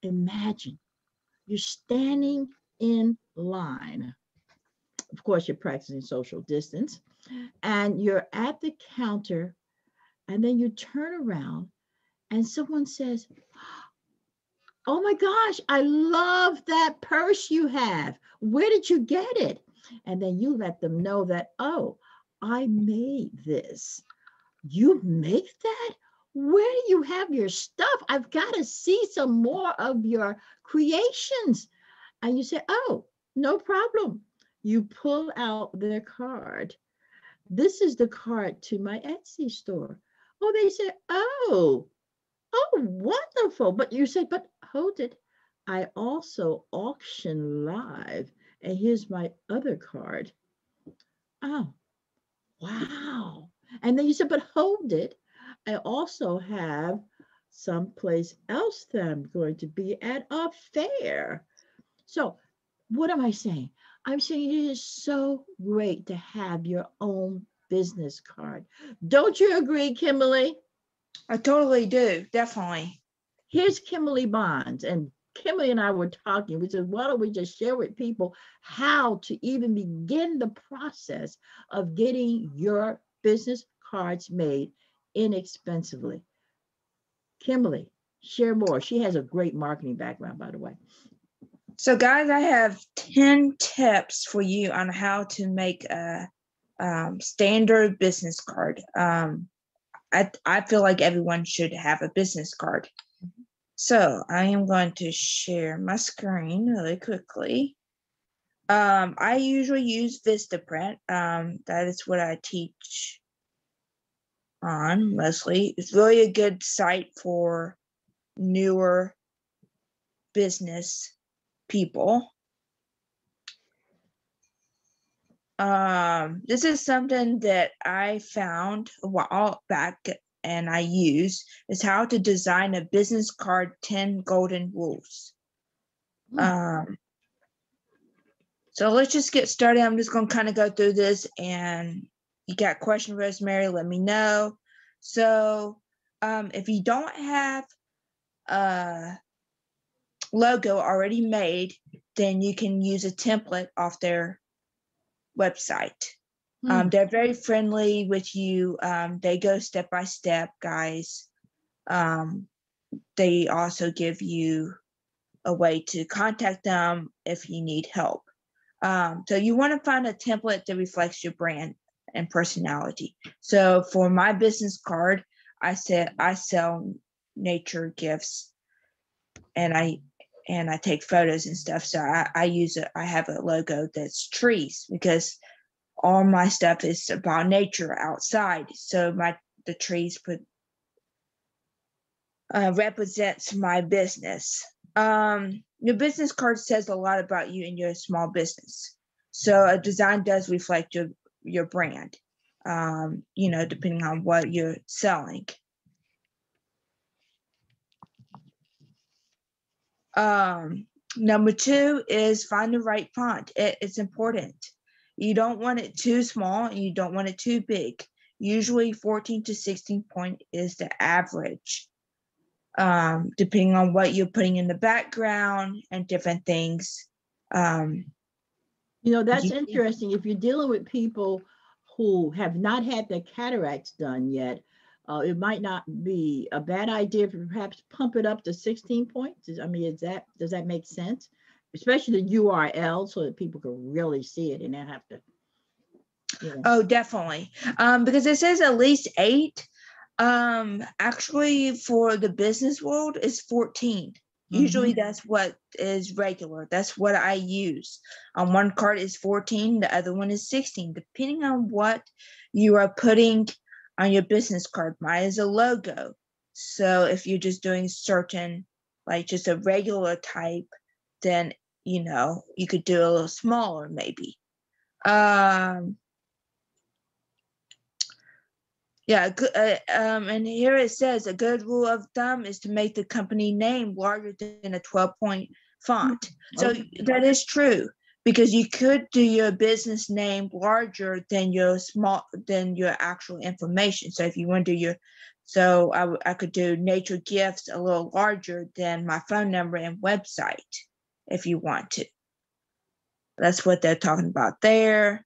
imagine you're standing in line. Of course, you're practicing social distance, and you're at the counter, and then you turn around and someone says, "Oh my gosh, I love that purse you have. Where did you get it?" And then you let them know that, "Oh, I made this." "You make that? Where do you have your stuff? I've got to see some more of your creations." And you say, "Oh, no problem." You pull out their card. "This is the card to my Etsy store." Oh, they say, "Oh, oh, wonderful." But you say, "But hold it. I also auction live. And here's my other card." Oh, wow. And then you said, "But hold it. I also have someplace else that I'm going to be at a fair." So, what am I saying? I'm saying it is so great to have your own business card. Don't you agree, Kimberly? I totally do. Definitely. Here's Kimberly Bonds. And Kimberly and I were talking. We said, why don't we just share with people how to even begin the process of getting your business cards made inexpensively? Kimberly, share more. She has a great marketing background, by the way. So, guys, I have 10 tips for you on how to make a standard business card. I feel like everyone should have a business card. So I am going to share my screen really quickly. I usually use Vistaprint. That is what I teach on mostly. It's really a good site for newer business people. This is something that I found a while back and I use, is how to design a business card 10 golden rules. So let's just get started. I'm just going to kind of go through this, and you got questions, Rosemary, let me know. So if you don't have a logo already made, then you can use a template off their website. They're very friendly with you. They go step by step, guys. They also give you a way to contact them if you need help. So you want to find a template that reflects your brand and personality. So for my business card, I said I sell nature gifts, and I take photos and stuff. So I have a logo that's trees, because all my stuff is about nature outside. So the trees represents my business. Your business card says a lot about you and your small business. So a design does reflect your brand, depending on what you're selling. Number 2 is find the right font. It's important. You don't want it too small and you don't want it too big. Usually 14 to 16 point is the average. Depending on what you're putting in the background and different things. That's interesting. If you're dealing with people who have not had their cataracts done yet, it might not be a bad idea to perhaps pump it up to 16 points. I mean, does that make sense? Especially the URL, so that people can really see it and not have to. Oh, definitely. Because it says at least 8. Actually, for the business world, it's 14. Usually that's what is regular. That's what I use. On one card is 14, the other one is 16, depending on what you are putting on your business card. Mine is a logo. So if you're just doing certain, like just a regular type, then, you could do a little smaller maybe. Yeah, and here it says a good rule of thumb is to make the company name larger than a 12-point font. So that is true, because you could do your business name larger than your actual information. So if you want to do your So I could do nature gifts a little larger than my phone number and website if you want to. That's what they're talking about there.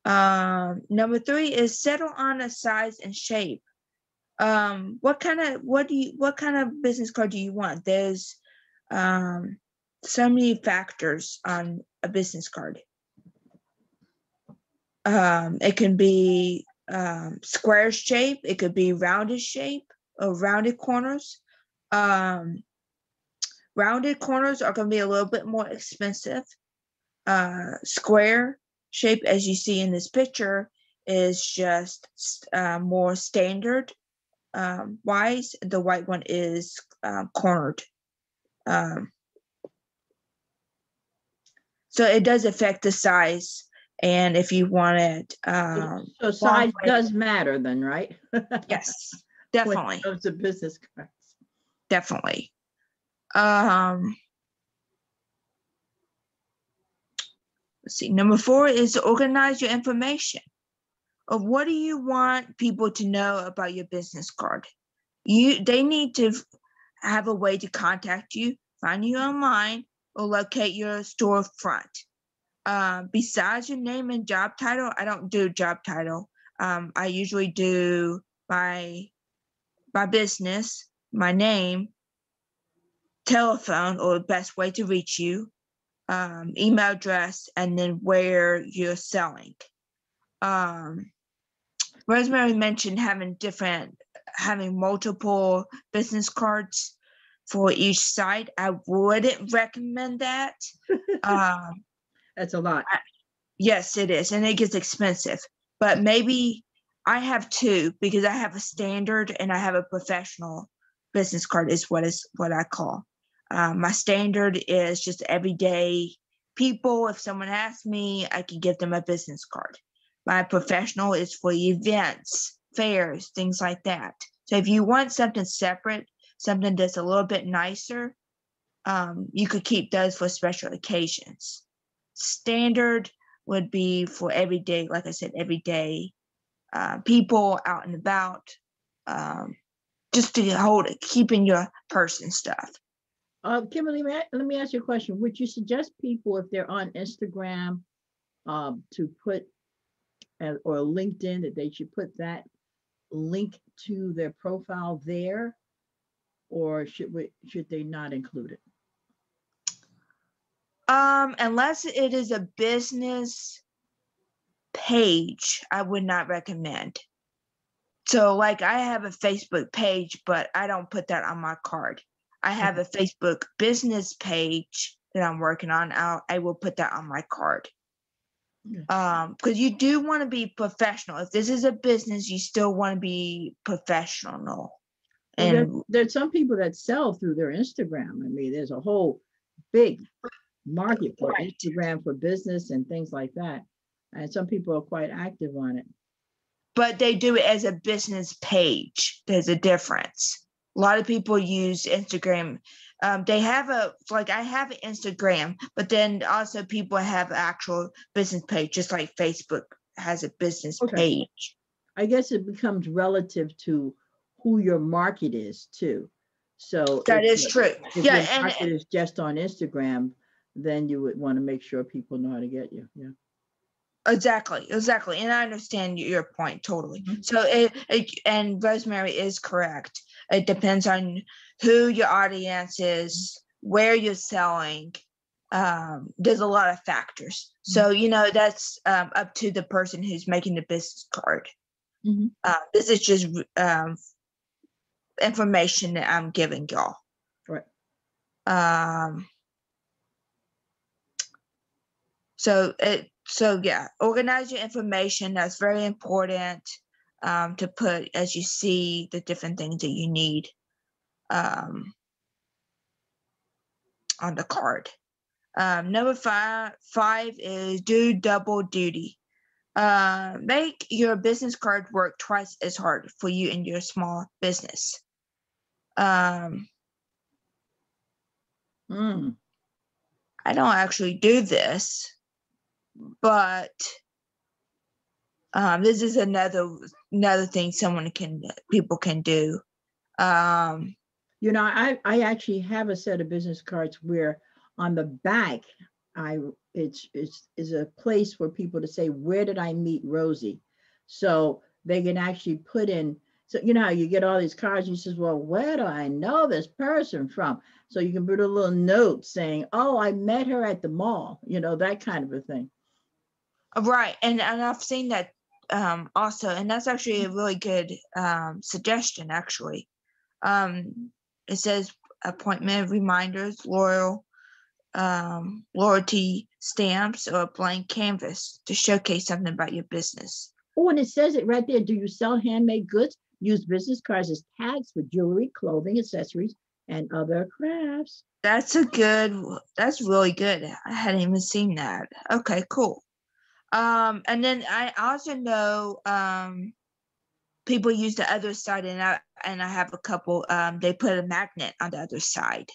Number 3 is settle on a size and shape. What kind of business card do you want? There's so many factors on a business card. It can be square shape, it could be rounded shape or rounded corners. Rounded corners are going to be a little bit more expensive. Square shape, as you see in this picture, is just more standard wise. The white one is cornered. So it does affect the size, and if you want it so size does matter then, right? Yes, When definitely. it comes to business cards. Definitely. Let's see. Number 4 is to organize your information. Of what do you want people to know about your business card? They need to have a way to contact you, find you online, or locate your storefront. Besides your name and job title, I don't do job title. I usually do my business, my name, telephone, or the best way to reach you, email address, and then where you're selling. Rosemary mentioned having multiple business cards for each site. I wouldn't recommend that. That's a lot. Yes, it is, and it gets expensive. But maybe I have 2 because I have a standard and I have a professional business card. Is what I call. My standard is just everyday people. If someone asks me, I can give them a business card. My professional is for events, fairs, things like that. So if you want something separate, something that's a little bit nicer, you could keep those for special occasions. Standard would be for everyday, like I said, everyday people out and about, just to hold it, keeping your purse and stuff. Kimberly, let me ask you a question. Would you suggest people, if they're on Instagram, to put or LinkedIn, that they should put that link to their profile there, or should they not include it? Unless it is a business page, I would not recommend. So like I have a Facebook page, but I don't put that on my card. I have a Facebook business page that I'm working on. I will put that on my card. Because you do want to be professional. If this is a business, you still want to be professional. And there's some people that sell through their Instagram. I mean, there's a whole big market for Instagram for business and things like that. And some people are quite active on it. But they do it as a business page. There's a difference. A lot of people use Instagram. They have I have an Instagram, but then also people have actual business page, just like Facebook has a business page. I guess it becomes relative to who your market is too. So that is true. If your market is just on Instagram, then you would want to make sure people know how to get you. Yeah. Exactly. And I understand your point totally. Mm-hmm. So and Rosemary is correct. It depends on who your audience is, where you're selling. There's a lot of factors. Mm-hmm. So, that's up to the person who's making the business card. Mm-hmm. This is just information that I'm giving y'all. Right. So yeah, organize your information. That's very important to put as you see the different things that you need on the card. Number five is do double duty. Make your business card work twice as hard for you and your small business. I don't actually do this, but This is another thing people can do. You know, I actually have a set of business cards where on the back, it's is a place for people to say, where did I meet Rosie? So they can actually put in, so you know how you get all these cards, and you says, well, where do I know this person from? So you can put a little note saying, oh, I met her at the mall, you know, that kind of a thing. Right, and I've seen that also, and that's actually a really good suggestion. Actually, it says appointment reminders, loyalty stamps, or a blank canvas to showcase something about your business. Oh, and it says it right there. Do you sell handmade goods? Use business cards as tags for jewelry, clothing, accessories, and other crafts. That's really good. I hadn't even seen that. Okay, cool. And then I also know people use the other side, and I have a couple. They put a magnet on the other side,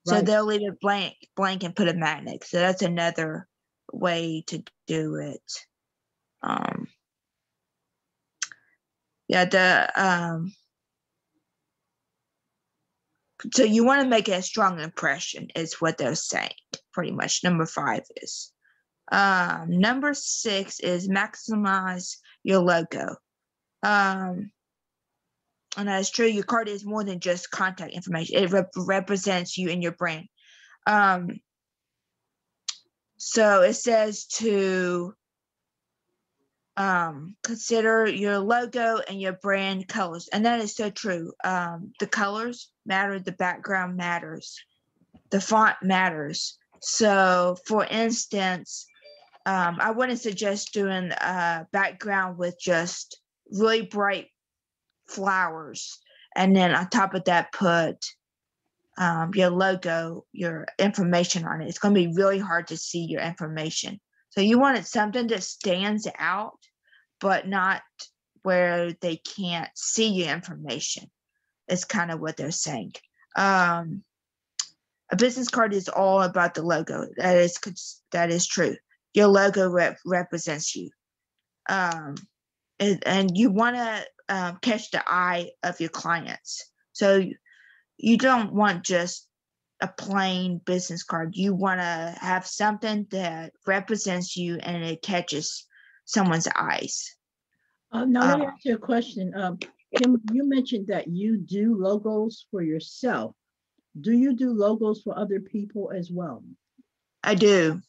so Right. they'll leave it blank, and put a magnet. So that's another way to do it. Yeah, so you want to make a strong impression, is what they're saying. Pretty much. Number 5 is. Number 6 is maximize your logo. And that's true. Your card is more than just contact information. It represents you and your brand. So it says to consider your logo and your brand colors, and that is so true. The colors matter, the background matters, the font matters. So for instance, I wouldn't suggest doing a background with just really bright flowers, and then on top of that put your logo, your information on it. It's going to be really hard to see your information. So you wanted something that stands out, but not where they can't see your information. Is kind of what they're saying. A business card is all about the logo. That is true. Your logo represents you, and you want to catch the eye of your clients. So you don't want just a plain business card. You want to have something that represents you and it catches someone's eyes. Now let me ask you a question. Kim, you mentioned that you do logos for yourself. Do you do logos for other people as well? I do.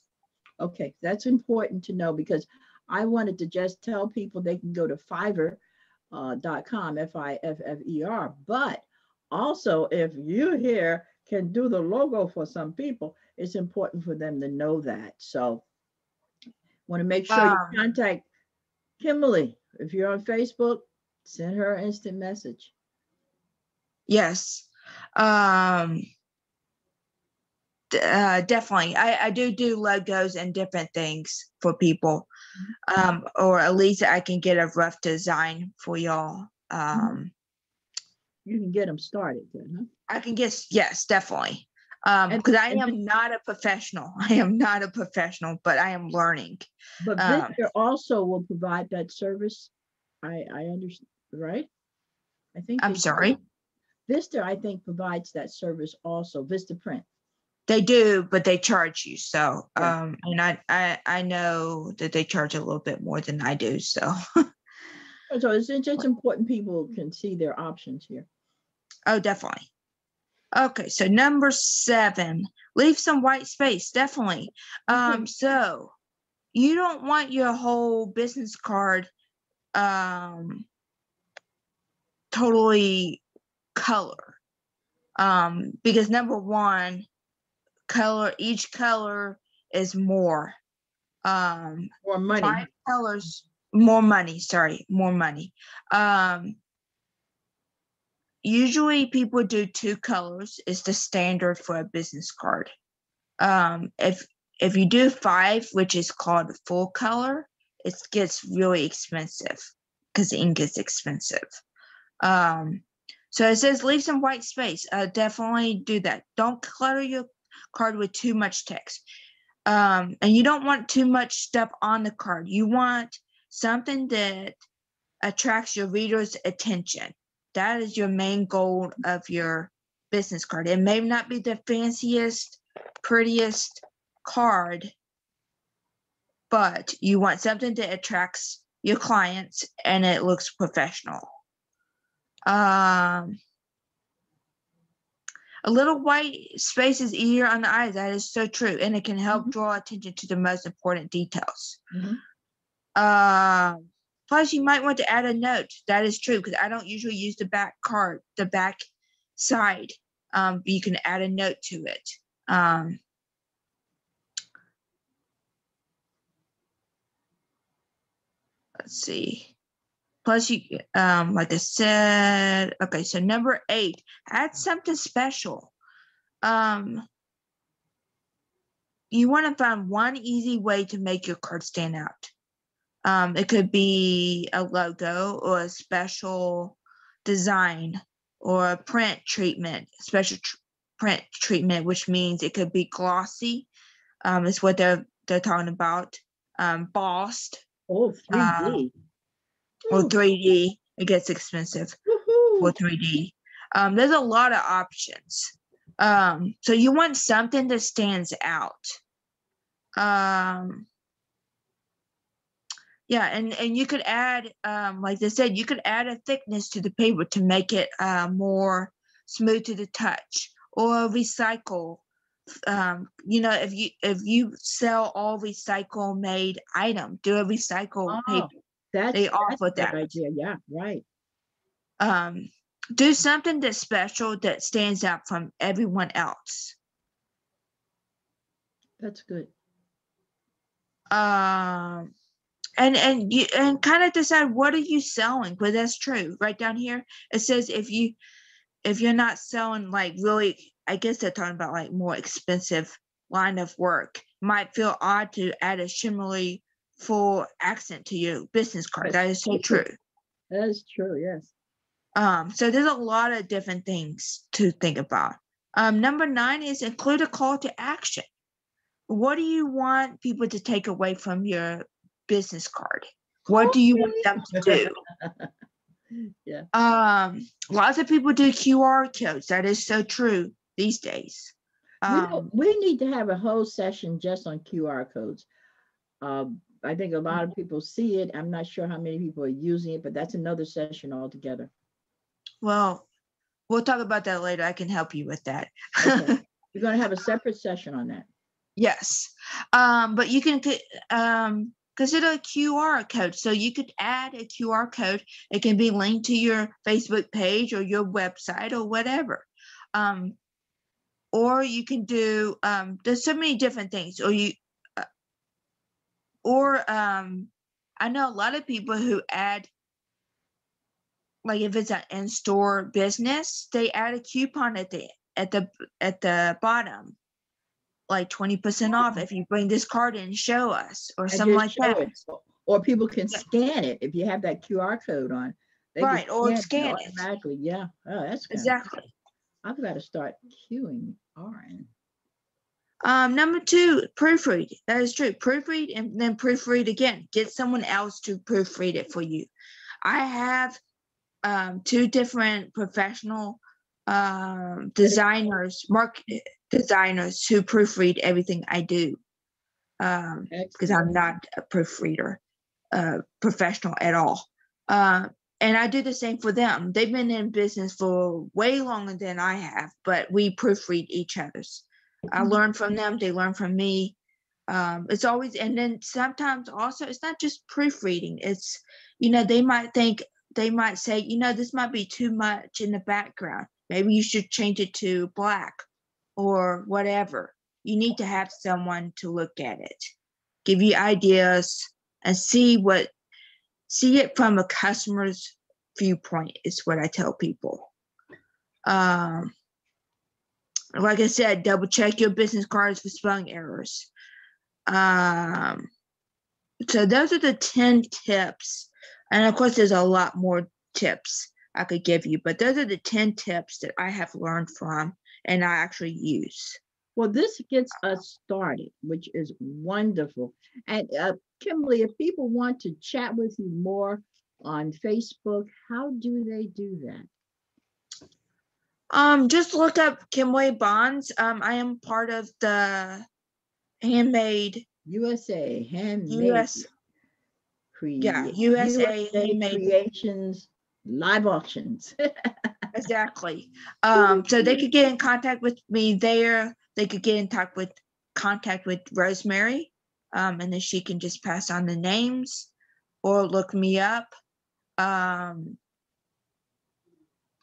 Okay, that's important to know because I wanted to just tell people they can go to Fiverr.com, Fiffer. But also, if you here can do the logo for some people, it's important for them to know that. So, want to make sure you contact Kimberly. If you're on Facebook, send her an instant message. Yes. Definitely. I do logos and different things for people. Or at least I can get a rough design for y'all. You can get them started then, huh? I can guess, yes, definitely. Because I am not a professional. I am not a professional, but I am learning. But Vista also will provide that service. I understand, right? I think I'm sorry. Vista, I think, provides that service also. Vistaprint. They do, but they charge you. So, and I know that they charge a little bit more than I do. So, So it's just important people can see their options here. Oh, definitely. Okay, so number 7, leave some white space. Definitely. So you don't want your whole business card totally color. Because number 1, each color is more. More money. 5 colors, more money. Sorry, more money. Usually people do 2 colors is the standard for a business card. If you do 5, which is called full color, it gets really expensive because ink is expensive. So it says leave some white space. Definitely do that. Don't clutter your card with too much text. And you don't want too much stuff on the card. You want something that attracts your reader's attention. That is your main goal of your business card. It may not be the fanciest, prettiest card, but you want something that attracts your clients and it looks professional. A little white space is easier on the eyes. That is so true. And it can help draw attention to the most important details. Plus, you might want to add a note. That is true, because I don't usually use the back card, the back side. You can add a note to it. Let's see. Plus, you, like I said, okay, so number 8, add something special. You want to find one easy way to make your card stand out. It could be a logo or a special design or a print treatment, special print treatment, which means it could be glossy. Is what they're talking about. Embossed. Oh, 3D. Or 3D. It gets expensive for 3D. There's a lot of options. So you want something that stands out. Yeah, and you could add, like I said, you could add a thickness to the paper to make it more smooth to the touch, or recycle. You know, if you sell all recycle made item, do a recycle paper. They offer that's a that. good idea. Yeah, right. Do something that's special that stands out from everyone else. That's good. And kind of decide, what are you selling? But that's true. Right down here, it says if you're not selling like really, I guess they're talking about like more expensive line of work, might feel odd to add a shimmery full accent to your business card. That is so true. That is true, yes. So there's a lot of different things to think about. Number 9 is include a call to action. What do you want people to take away from your business card? What do you want them to do? Yeah. Lots of people do QR codes. That is so true these days. We need to have a whole session just on QR codes. I think a lot of people see it. I'm not sure how many people are using it, but that's another session altogether. Well, we'll talk about that later. I can help you with that. Okay. You're going to have a separate session on that. Yes. But you can consider a QR code. So you could add a QR code. It can be linked to your Facebook page or your website or whatever. Or you can do, there's so many different things. I know a lot of people who add, like if it's an in-store business, they add a coupon at the bottom, like 20% off if you bring this card in and show us, or something like that. Or people can scan it if you have that QR code on. Right, or scan it automatically. Yeah. Oh, that's exactly. I've got to start queuing RN. Number 2, proofread. That is true. Proofread and then proofread again. Get someone else to proofread it for you. I have 2 different professional designers, market designers, who proofread everything I do. Because I'm not a proofreader, professional at all. And I do the same for them. They've been in business for way longer than I have, but we proofread each other's. I learn from them, they learn from me. It's always, and then sometimes also, it's not just proofreading. It's, they might say, this might be too much in the background. Maybe you should change it to black or whatever. You need to have someone to look at it, give you ideas, and see it from a customer's viewpoint is what I tell people. Like I said, double check your business cards for spelling errors. So those are the 10 tips. And of course, there's a lot more tips I could give you, but those are the 10 tips that I have learned from and I actually use. Well, this gets us started, which is wonderful. And Kimberly, if people want to chat with you more on Facebook, how do they do that? Just look up Kimberly Bonds. I am part of the handmade USA Handmade US USA USA handmade. Creations Live Auctions. Exactly. So they could get in contact with me there. They could get in contact with Rosemary, and then she can just pass on the names or look me up.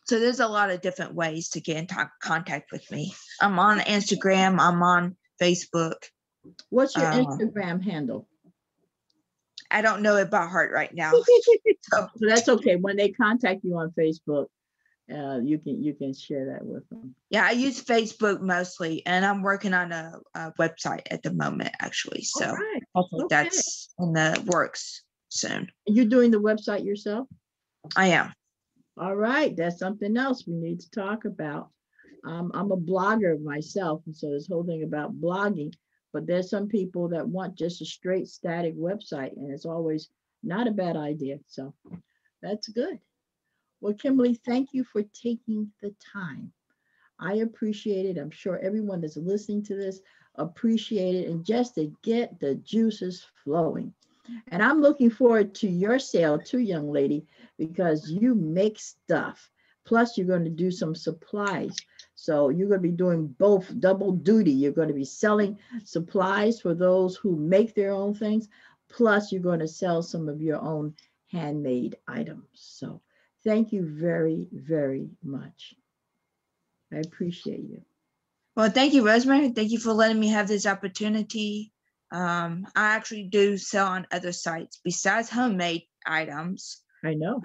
So there's a lot of different ways to get in contact with me. I'm on Instagram. I'm on Facebook. What's your Instagram handle? I don't know it by heart right now. So that's okay. When they contact you on Facebook, you can share that with them. Yeah, I use Facebook mostly, and I'm working on a website at the moment, actually. So right. Hopefully that's in the works soon. You're doing the website yourself? I am. All right, that's something else we need to talk about. I'm a blogger myself, and so this whole thing about blogging, but there's some people that want just a straight static website, and it's always not a bad idea. So that's good. Well, Kimberly, thank you for taking the time. I appreciate it. I'm sure everyone that's listening to this appreciate it, and just to get the juices flowing. And I'm looking forward to your sale too, young lady, because you make stuff. Plus, you're going to do some supplies. So you're going to be doing both, double duty. You're going to be selling supplies for those who make their own things. Plus, you're going to sell some of your own handmade items. So thank you very, very much. I appreciate you. Well, thank you, Rosemary. Thank you for letting me have this opportunity. I actually do sell on other sites besides homemade items. I know.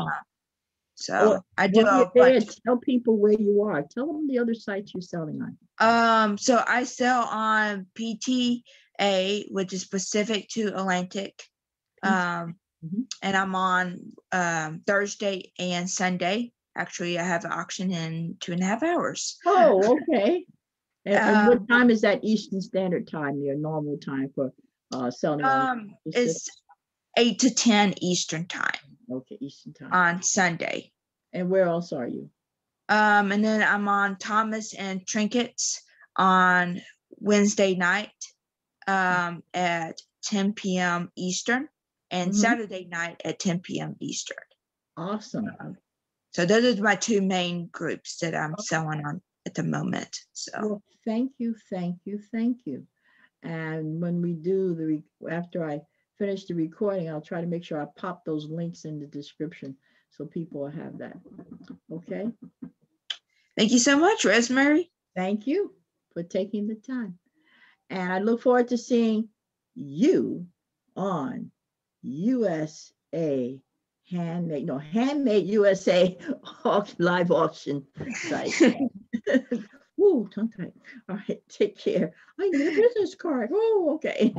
So I do. Tell people where you are. Tell them the other sites you're selling on. So I sell on PTA, which is Pacific to Atlantic. And I'm on Thursday and Sunday. Actually, I have an auction in 2.5 hours. Oh, okay. And what time is that Eastern Standard Time, your normal time for selling? It's 8 to 10 Eastern Time. Okay, Eastern Time. On Sunday. And where else are you? And then I'm on Thomas and Trinkets on Wednesday night at 10 p.m. Eastern, and Saturday night at 10 p.m. Eastern. Awesome. So those are my two main groups that I'm selling on at the moment. So well, thank you. And when we do after I finish the recording, I'll try to make sure I pop those links in the description so people will have that. Okay. Thank you so much, Rosemary. Thank you for taking the time. And I look forward to seeing you on USA Handmade USA live auction site. Woo, tongue tight. All right, take care. I need a business card. Oh, okay.